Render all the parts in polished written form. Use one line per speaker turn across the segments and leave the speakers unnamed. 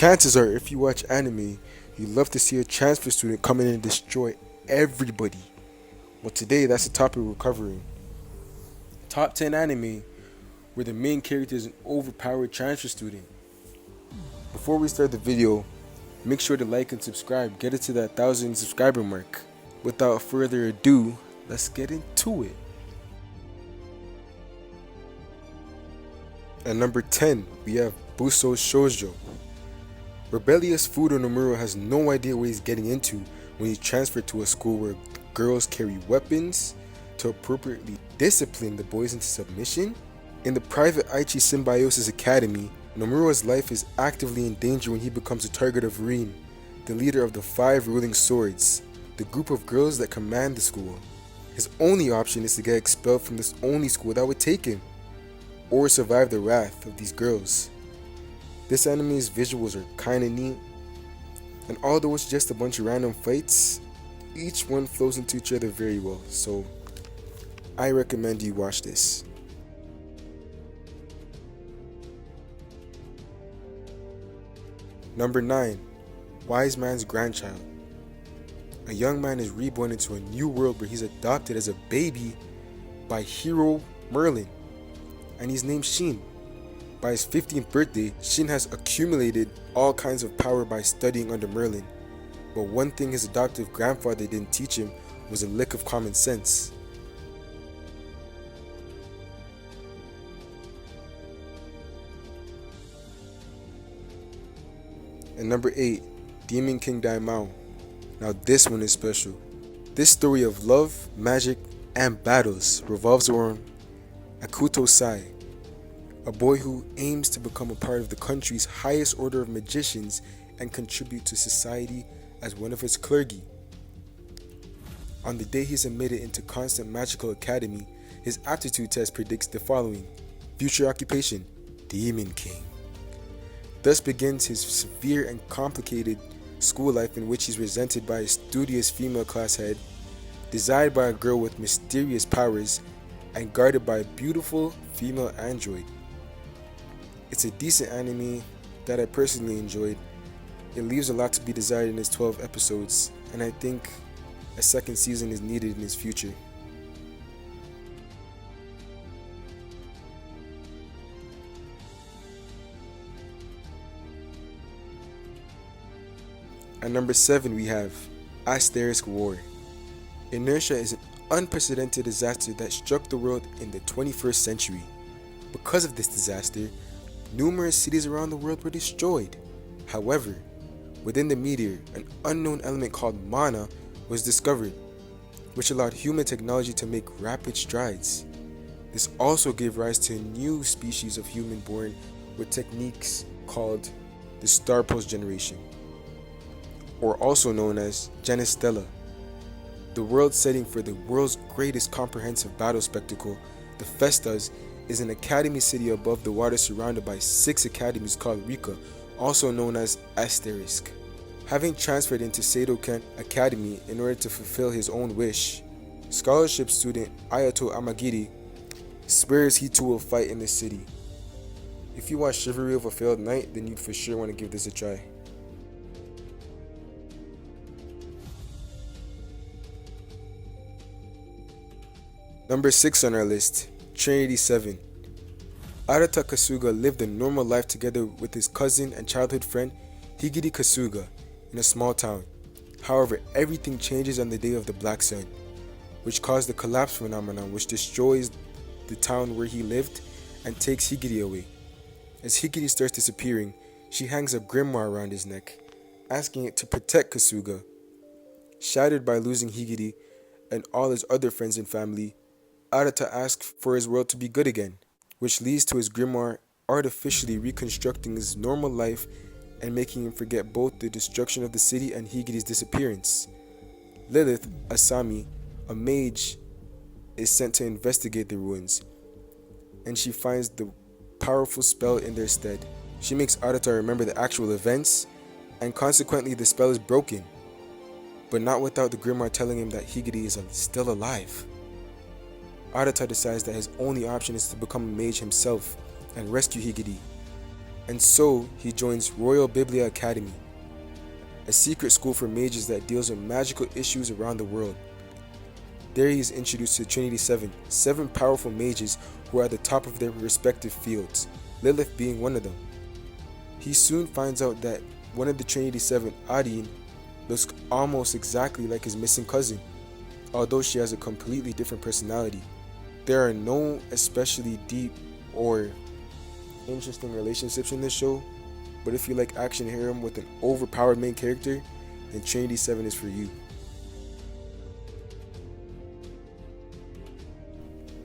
Chances are, if you watch anime, you love to see a transfer student come in and destroy everybody. Well, today that's the topic we're covering. Top 10 anime where the main character is an overpowered transfer student. Before we start the video, make sure to like and subscribe. Get it to that 1,000 subscriber mark. Without further ado, let's get into it. At number 10, we have Buso Shoujo. Rebellious Fudo Nomura has no idea what he's getting into when he's transferred to a school where girls carry weapons to appropriately discipline the boys into submission. In the private Aichi Symbiosis Academy, Nomura's life is actively in danger when he becomes a target of Rin, the leader of the 5 ruling swords, the group of girls that command the school. His only option is to get expelled from this only school that would take him, or survive the wrath of these girls. This anime's visuals are kinda neat, and although it's just a bunch of random fights, each one flows into each other very well, so I recommend you watch this. Number 9, Wise Man's Grandchild. A young man is reborn into a new world where he's adopted as a baby by hero Merlin, and he's named Shin. By his 15th birthday, Shin has accumulated all kinds of power by studying under Merlin, but one thing his adoptive grandfather didn't teach him was a lick of common sense. And number 8, Demon King Daimao. Now this one is special. This story of love, magic, and battles revolves around Akuto Sai, a boy who aims to become a part of the country's highest order of magicians and contribute to society as one of its clergy. On the day he's admitted into Constant Magical Academy, his aptitude test predicts the following: future occupation, Demon King. Thus begins his severe and complicated school life, in which he's resented by a studious female class head, desired by a girl with mysterious powers, and guarded by a beautiful female android. It's a decent anime that I personally enjoyed. It leaves a lot to be desired in its 12 episodes, and I think a second season is needed in its future. At number 7, we have Asterisk War. Inertia is an unprecedented disaster that struck the world in the 21st century. Because of this disaster, numerous cities around the world were destroyed. However, within the meteor, an unknown element called mana was discovered, which allowed human technology to make rapid strides. This also gave rise to a new species of human born with techniques called the Star Pulse generation, or also known as Genestella. The world setting for the world's greatest comprehensive battle spectacle, the Festas, is an academy city above the water surrounded by 6 academies called Rika, also known as Asterisk. Having transferred into Seidoken Academy in order to fulfill his own wish, scholarship student Ayato Amagiri swears he too will fight in the city. If you watch Chivalry of a Failed Knight, then you'd for sure want to give this a try. Number 6 on our list, Trinity 7. Arata Kasuga lived a normal life together with his cousin and childhood friend Higiri Kasuga in a small town. However, everything changes on the day of the Black Sun, which caused the collapse phenomenon, which destroys the town where he lived and takes Higiri away. As Higiri starts disappearing, she hangs a grimoire around his neck, asking it to protect Kasuga. Shattered by losing Higiri and all his other friends and family, Arata asks for his world to be good again, which leads to his grimoire artificially reconstructing his normal life and making him forget both the destruction of the city and Higiri's disappearance. Lilith Asami, a mage, is sent to investigate the ruins, and she finds the powerful spell in their stead. She makes Arata remember the actual events, and consequently the spell is broken, but not without the grimoire telling him that Higiri is still alive. Arata decides that his only option is to become a mage himself and rescue Higiri. and so he joins Royal Biblia Academy, a secret school for mages that deals with magical issues around the world. There he is introduced to Trinity Seven, seven powerful mages who are at the top of their respective fields, Lilith being one of them. He soon finds out that one of the Trinity Seven, Adine, looks almost exactly like his missing cousin, although she has a completely different personality. There are no especially deep or interesting relationships in this show, but if you like action harem with an overpowered main character, then Trinity 7 is for you.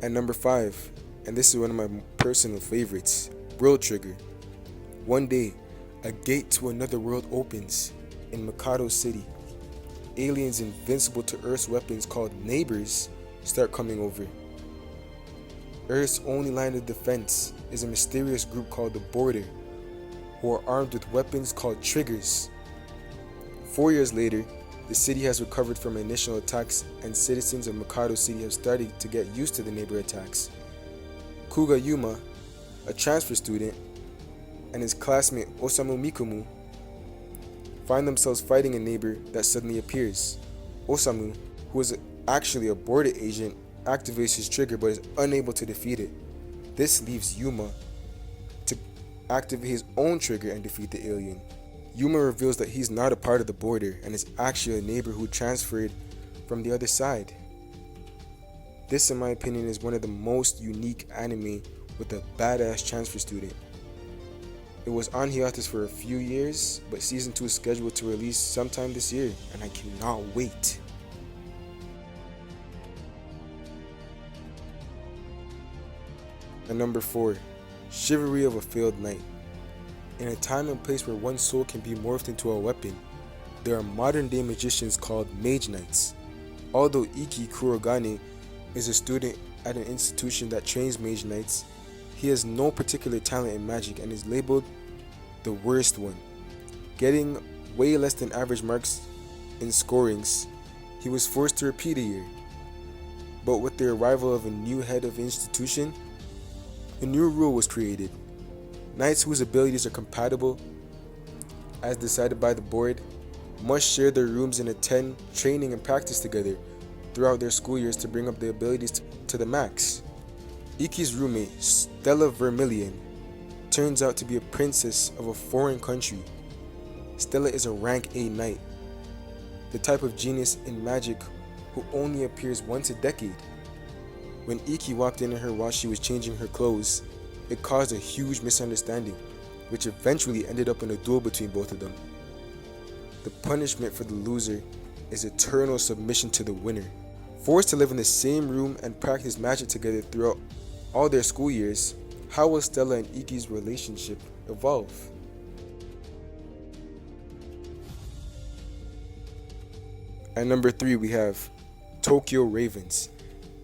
At number 5, and this is one of my personal favorites, World Trigger. One day, a gate to another world opens in Mikado City. Aliens invincible to Earth's weapons called neighbors start coming over. Earth's only line of defense is a mysterious group called the Border, who are armed with weapons called triggers. 4 years later, the city has recovered from initial attacks and citizens of Mikado City have started to get used to the neighbor attacks. Kuga Yuma, a transfer student, and his classmate Osamu Mikumu find themselves fighting a neighbor that suddenly appears. Osamu, who is actually a border agent, activates his trigger but is unable to defeat it. This leaves Yuma to activate his own trigger and defeat the alien. Yuma reveals that he's not a part of the border and is actually a neighbor who transferred from the other side. This, in my opinion, is one of the most unique anime with a badass transfer student. It was on hiatus for a few years, but season 2 is scheduled to release sometime this year, and I cannot wait. And number 4, Chivalry of a Failed Knight. In a time and place where one soul can be morphed into a weapon, there are modern day magicians called Mage Knights. Although Iki Kurogane is a student at an institution that trains Mage Knights, he has no particular talent in magic and is labeled the worst one. Getting way less than average marks in scorings, he was forced to repeat a year. But with the arrival of a new head of institution, a new rule was created. Knights whose abilities are compatible, as decided by the board, must share their rooms and attend training and practice together throughout their school years to bring up their abilities to the max. Iki's roommate, Stella Vermilion, turns out to be a princess of a foreign country. Stella is a rank A knight, the type of genius in magic who only appears once a decade. When Iki walked in on her while she was changing her clothes, it caused a huge misunderstanding, which eventually ended up in a duel between both of them. The punishment for the loser is eternal submission to the winner. Forced to live in the same room and practice magic together throughout all their school years, how will Stella and Iki's relationship evolve? At number 3 we have Tokyo Ravens.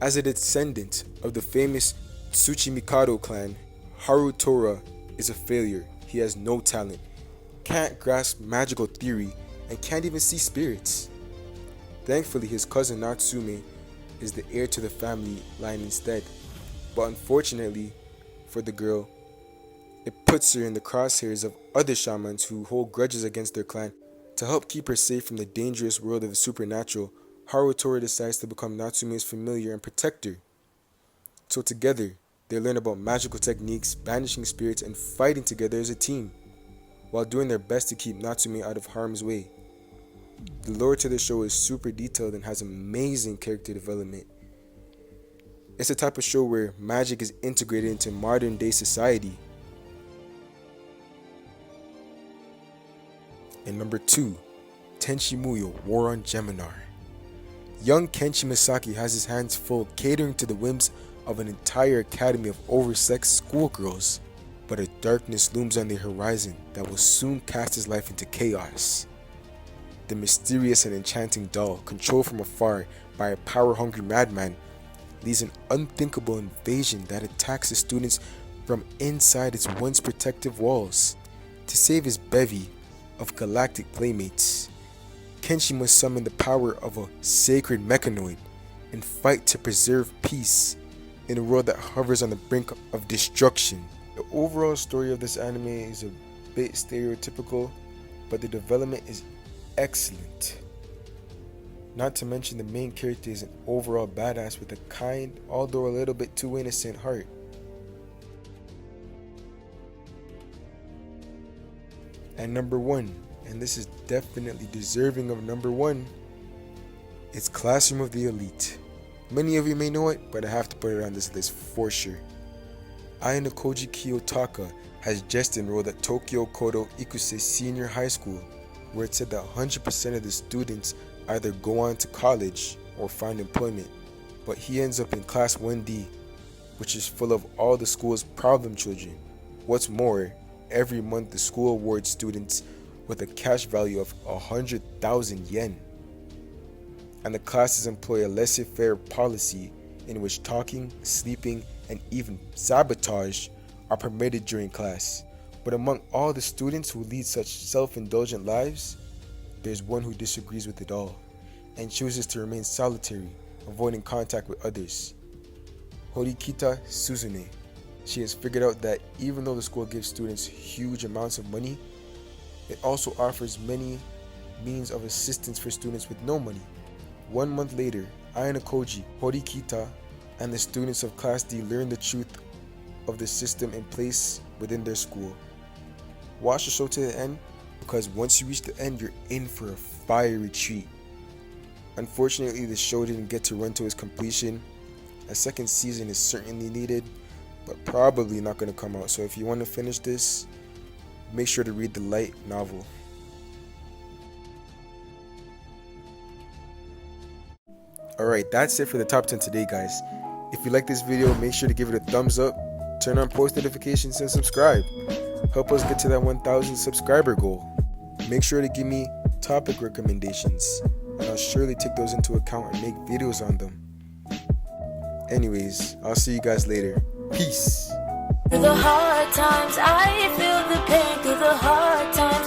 As a descendant of the famous Tsuchimikado clan, Harutora is a failure. He has no talent, can't grasp magical theory, and can't even see spirits. Thankfully, his cousin Natsume is the heir to the family line instead, but unfortunately for the girl, it puts her in the crosshairs of other shamans who hold grudges against their clan. To help keep her safe from the dangerous world of the supernatural, Harutora decides to become Natsume's familiar and protector. So together, they learn about magical techniques, banishing spirits, and fighting together as a team, while doing their best to keep Natsume out of harm's way. The lore to the show is super detailed and has amazing character development. It's a type of show where magic is integrated into modern day society. And number 2, Tenchi Muyo, War on Geminar. Young Kenshi Misaki has his hands full catering to the whims of an entire academy of oversexed schoolgirls, but a darkness looms on the horizon that will soon cast his life into chaos. The mysterious and enchanting doll, controlled from afar by a power-hungry madman, leads an unthinkable invasion that attacks the students from inside its once protective walls. To save his bevy of galactic playmates, Kenshi must summon the power of a sacred mechanoid and fight to preserve peace in a world that hovers on the brink of destruction. The overall story of this anime is a bit stereotypical, but the development is excellent. Not to mention the main character is an overall badass with a kind, although a little bit too innocent heart. And number 1, and this is definitely deserving of number 1, it's Classroom of the Elite. Many of you may know it, but I have to put it on this list for sure. Ayanokoji Kiyotaka has just enrolled at Tokyo Kodo Ikuse Senior High School, where it said that 100% of the students either go on to college or find employment, but he ends up in Class 1D, which is full of all the school's problem children. What's more, every month the school awards students with a cash value of 100,000 yen. And the classes employ a laissez-faire policy in which talking, sleeping, and even sabotage are permitted during class. But among all the students who lead such self-indulgent lives, there's one who disagrees with it all and chooses to remain solitary, avoiding contact with others. Horikita Suzune. She has figured out that even though the school gives students huge amounts of money, it also offers many means of assistance for students with no money. 1 month later, Ayanokoji, Horikita, and the students of Class D learn the truth of the system in place within their school. Watch the show to the end, because once you reach the end, you're in for a fiery treat. Unfortunately, the show didn't get to run to its completion. A second season is certainly needed, but probably not going to come out. So if you want to finish this, make sure to read the light novel. Alright, that's it for the top 10 today, guys. If you like this video, make sure to give it a thumbs up, turn on post notifications, and subscribe. Help us get to that 1,000 subscriber goal. Make sure to give me topic recommendations, and I'll surely take those into account and make videos on them. Anyways, I'll see you guys later. Peace.
Through the hard times, I feel the pain. Through the hard times,